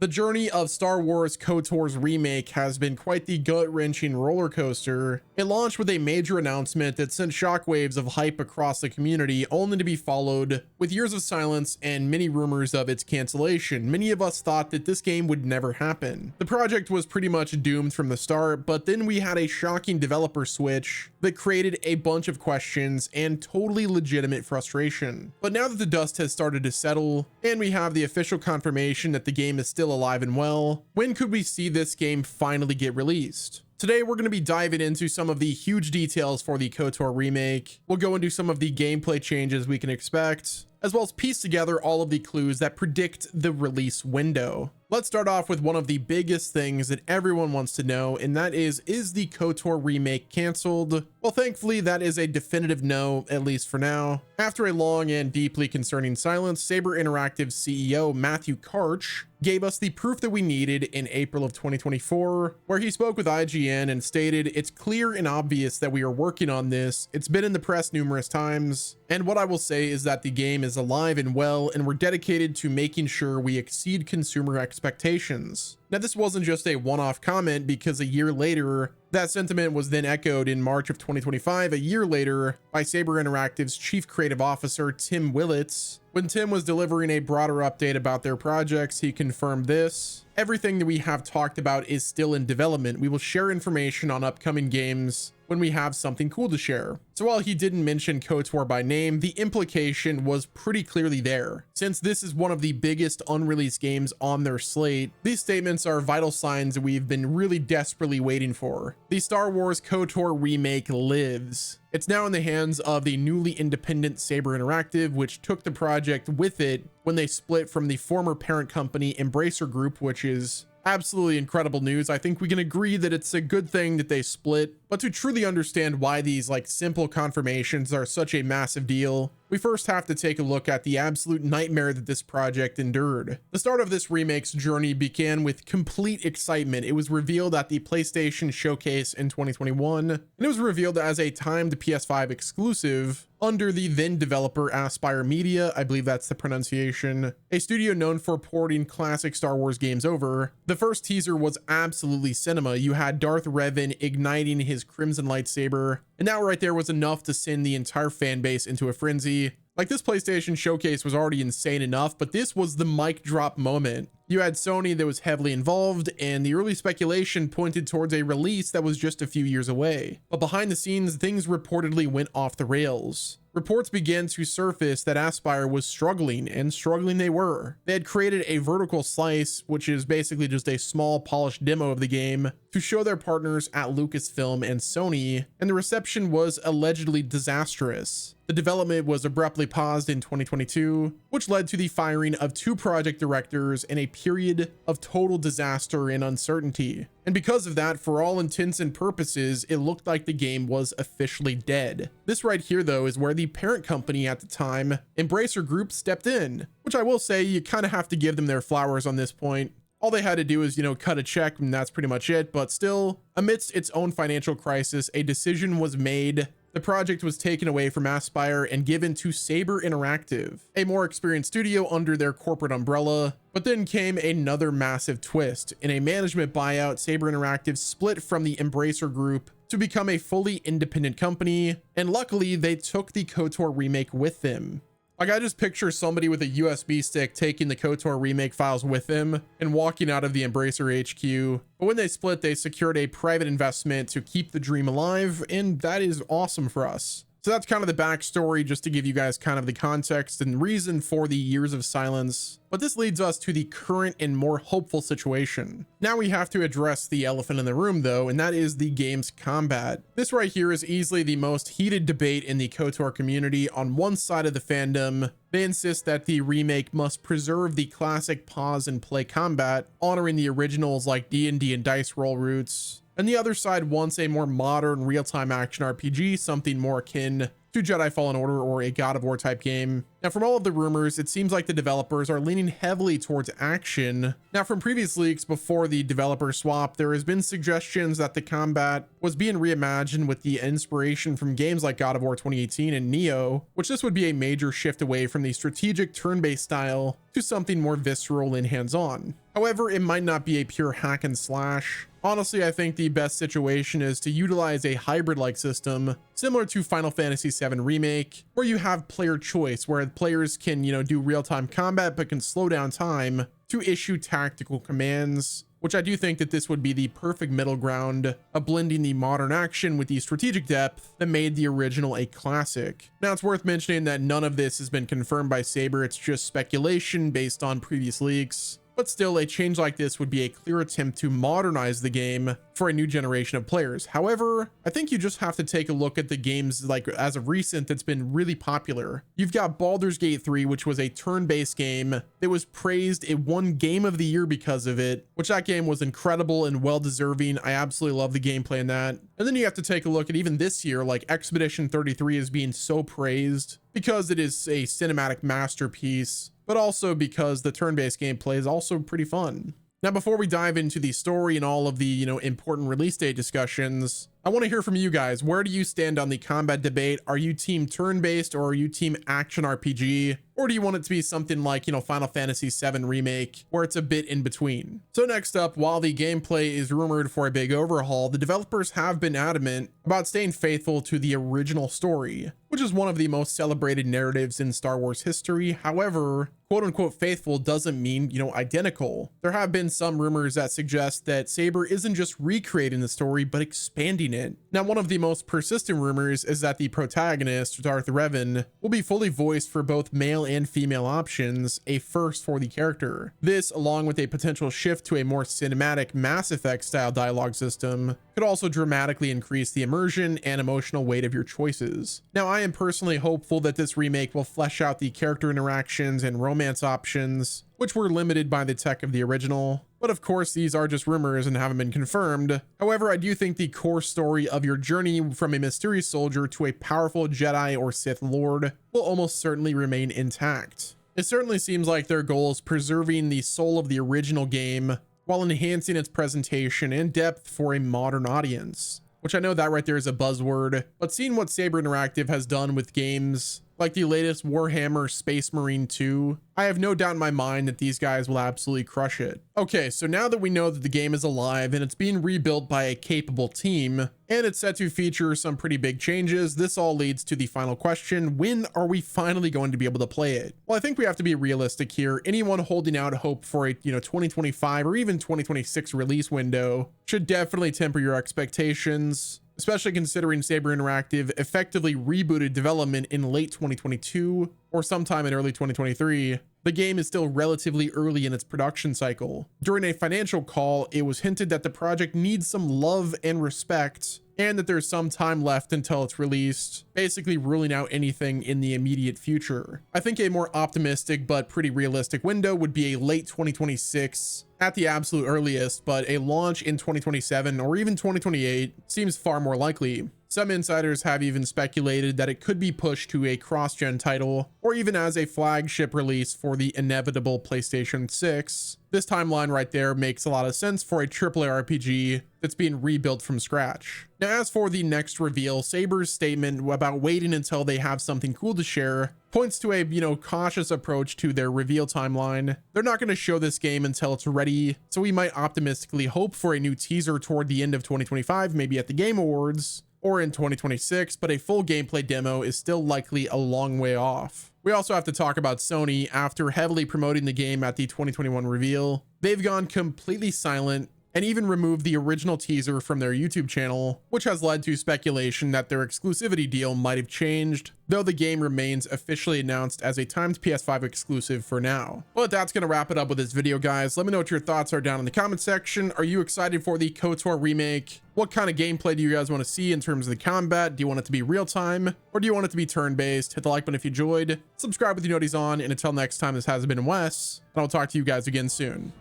The journey of Star Wars KOTOR's remake has been quite the gut-wrenching roller coaster. It launched with a major announcement that sent shockwaves of hype across the community, only to be followed with years of silence and many rumors of its cancellation. Many of us thought that this game would never happen. The project was pretty much doomed from the start, but then we had a shocking developer switch that created a bunch of questions and totally legitimate frustration. But now that the dust has started to settle and we have the official confirmation that the game is still alive and well, when could we see this game finally get released? Today, we're going to be diving into some of the huge details for the KOTOR remake. We'll go into some of the gameplay changes we can expect, as well as piece together all of the clues that predict the release window. Let's start off with one of the biggest things that everyone wants to know, and that is the KOTOR remake canceled? Well, thankfully, that is a definitive no, at least for now. After a long and deeply concerning silence, Saber Interactive's CEO, Matthew Karch, gave us the proof that we needed in April of 2024, where he spoke with IGN and stated, "It's clear and obvious that we are working on this. It's been in the press numerous times. And what I will say is that the game is alive and well, and we're dedicated to making sure we exceed consumer expectations." Now, this wasn't just a one-off comment, because a year later, that sentiment was then echoed in March of 2025, a year later, by Saber Interactive's Chief Creative Officer, Tim Willits. When Tim was delivering a broader update about their projects, he confirmed this: "Everything that we have talked about is still in development. We will share information on upcoming games when we have something cool to share." So while he didn't mention KOTOR by name, the implication was pretty clearly there. Since this is one of the biggest unreleased games on their slate, these statements are vital signs that we've been really desperately waiting for. The Star Wars KOTOR remake lives. It's now in the hands of the newly independent Saber Interactive, which took the project with it when they split from the former parent company Embracer Group, which is absolutely incredible news. I think we can agree that it's a good thing that they split, but to truly understand why these simple confirmations are such a massive deal, we first have to take a look at the absolute nightmare that this project endured. The start of this remake's journey began with complete excitement. It was revealed at the PlayStation Showcase in 2021, and it was revealed as a timed PS5 exclusive under the then developer Aspyr Media, I believe that's the pronunciation, a studio known for porting classic Star Wars games over. The first teaser was absolutely cinema. You had Darth Revan igniting his crimson lightsaber, and that right there was enough to send the entire fan base into a frenzy. This PlayStation Showcase was already insane enough, but this was the mic drop moment. You had Sony that was heavily involved, and the early speculation pointed towards a release that was just a few years away. But behind the scenes, things reportedly went off the rails. Reports began to surface that Aspyr was struggling, and struggling they were. They had created a vertical slice, which is basically just a small polished demo of the game, to show their partners at Lucasfilm and Sony, and the reception was allegedly disastrous. The development was abruptly paused in 2022, which led to the firing of 2 project directors and a period of total disaster and uncertainty. And because of that, for all intents and purposes, it looked like the game was officially dead. This right here, though, is where the parent company at the time, Embracer Group, stepped in, which I will say you kind of have to give them their flowers on this point. All they had to do is, cut a check, and that's pretty much it. But still, amidst its own financial crisis, a decision was made. The project was taken away from Aspyr and given to Saber Interactive, a more experienced studio under their corporate umbrella. But then came another massive twist. In a management buyout, Saber Interactive split from the Embracer Group to become a fully independent company, and luckily they took the KOTOR remake with them. I just picture somebody with a USB stick taking the KOTOR remake files with them and walking out of the Embracer HQ. But when they split, they secured a private investment to keep the dream alive, and that is awesome for us. So that's kind of the backstory, just to give you guys kind of the context and reason for the years of silence. But this leads us to the current and more hopeful situation. Now we have to address the elephant in the room, though, and that is the game's combat. This right here is easily the most heated debate in the KOTOR community. On one side of the fandom, they insist that the remake must preserve the classic pause and play combat, honoring the originals like D&D and dice roll roots. And the other side wants a more modern real-time action RPG, something more akin to Jedi Fallen Order or a God of War type game. Now, from all of the rumors, it seems like the developers are leaning heavily towards action. Now, from previous leaks before the developer swap, there has been suggestions that the combat was being reimagined with the inspiration from games like God of War 2018 and Neo, which this would be a major shift away from the strategic turn-based style to something more visceral and hands-on. However, it might not be a pure hack and slash. Honestly, I think the best situation is to utilize a hybrid-like system similar to Final Fantasy VII Remake, where you have player choice, where players can, do real-time combat but can slow down time to issue tactical commands, which I do think that this would be the perfect middle ground of blending the modern action with the strategic depth that made the original a classic. Now, it's worth mentioning that none of this has been confirmed by Saber. It's just speculation based on previous leaks. But still, a change like this would be a clear attempt to modernize the game for a new generation of players. However, I think you just have to take a look at the games like as of recent that's been really popular. You've got Baldur's Gate 3, which was a turn-based game that was praised. It won Game of the Year because of it, which that game was incredible and well-deserving. I absolutely love the gameplay in that. And then you have to take a look at even this year, like Expedition 33 is being so praised because it is a cinematic masterpiece, but also because the turn-based gameplay is also pretty fun. Now, before we dive into the story and all of the, important release date discussions, I want to hear from you guys. Where do you stand on the combat debate? Are you team turn-based or are you team action RPG? Or do you want it to be something like, Final Fantasy VII Remake, where it's a bit in between? So next up, while the gameplay is rumored for a big overhaul, the developers have been adamant about staying faithful to the original story, which is one of the most celebrated narratives in Star Wars history. However, quote unquote faithful doesn't mean, identical. There have been some rumors that suggest that Saber isn't just recreating the story, but expanding it. Now, one of the most persistent rumors is that the protagonist, Darth Revan, will be fully voiced for both male and female options, a first for the character. This, along with a potential shift to a more cinematic Mass Effect style dialogue system, could also dramatically increase the immersion and emotional weight of your choices. Now, I am personally hopeful that this remake will flesh out the character interactions and romance options, which were limited by the tech of the original. But of course, these are just rumors and haven't been confirmed. However, I do think the core story of your journey from a mysterious soldier to a powerful Jedi or Sith Lord will almost certainly remain intact. It certainly seems like their goal is preserving the soul of the original game while enhancing its presentation and depth for a modern audience, which I know that right there is a buzzword, but seeing what Saber Interactive has done with games like the latest Warhammer Space Marine 2, I have no doubt in my mind that these guys will absolutely crush it. Okay, so now that we know that the game is alive and it's being rebuilt by a capable team, and it's set to feature some pretty big changes, this all leads to the final question: when are we finally going to be able to play it? Well, I think we have to be realistic here. Anyone holding out hope for a 2025 or even 2026 release window should definitely temper your expectations, especially considering Saber Interactive effectively rebooted development in late 2022 or sometime in early 2023. The game is still relatively early in its production cycle. During a financial call, it was hinted that the project needs some love and respect, and that there's some time left until it's released, basically ruling out anything in the immediate future. I think a more optimistic but pretty realistic window would be a late 2026 at the absolute earliest, but a launch in 2027 or even 2028 seems far more likely. Some insiders have even speculated that it could be pushed to a cross-gen title, or even as a flagship release for the inevitable PlayStation 6. This timeline right there makes a lot of sense for a AAA RPG that's being rebuilt from scratch. Now, as for the next reveal, Saber's statement about waiting until they have something cool to share points to a, cautious approach to their reveal timeline. They're not going to show this game until it's ready, so we might optimistically hope for a new teaser toward the end of 2025, maybe at the Game Awards, or in 2026, but a full gameplay demo is still likely a long way off. We also have to talk about Sony. After heavily promoting the game at the 2021 reveal, they've gone completely silent and even removed the original teaser from their YouTube channel, which has led to speculation that their exclusivity deal might have changed, though the game remains officially announced as a timed PS5 exclusive for now. But that's going to wrap it up with this video, guys. Let me know what your thoughts are down in the comment section. Are you excited for the KOTOR remake? What kind of gameplay do you guys want to see in terms of the combat? Do you want it to be real time, or do you want it to be turn-based? Hit the like button if you enjoyed, subscribe with your noties on, and until next time, this has been Wes, and I'll talk to you guys again soon.